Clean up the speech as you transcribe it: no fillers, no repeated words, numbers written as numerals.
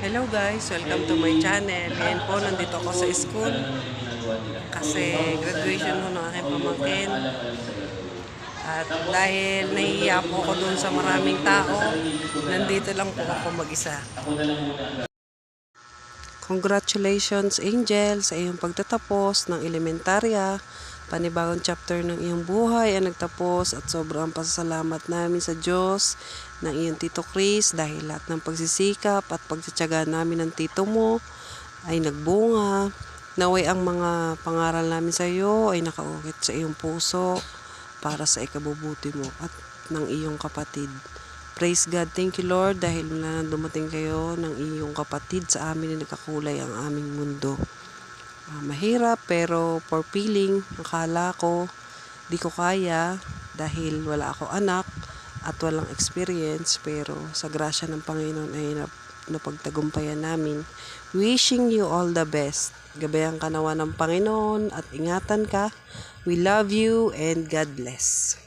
Hello guys, welcome to my channel. Ngayon po, nandito ako sa school kasi graduation ho ng aking pamangkin. At dahil nahihiya po ako doon sa maraming tao, nandito lang po ako mag-isa. Congratulations Angel sa iyong pagtatapos ng elementarya. Panibagong chapter ng iyong buhay ang nagtapos at sobrang pasasalamat namin sa Diyos ng iyong Tito Chris dahil lahat ng pagsisikap at pagtsatsaga namin ng tito mo ay nagbunga. Naway ang mga pangaral namin sa iyo ay nakaukit sa iyong puso para sa ikabubuti mo at ng iyong kapatid. Praise God, thank you Lord dahil mula nang dumating kayo ng iyong kapatid sa amin na nagkakulay ang aming mundo. Mahirap pero for feeling, akala ko di ko kaya dahil wala ako anak at walang experience, pero sa grasya ng Panginoon ay napagtagumpayan namin. Wishing you all the best. Gabayan ka nawa ng Panginoon at ingatan ka. We love you and God bless.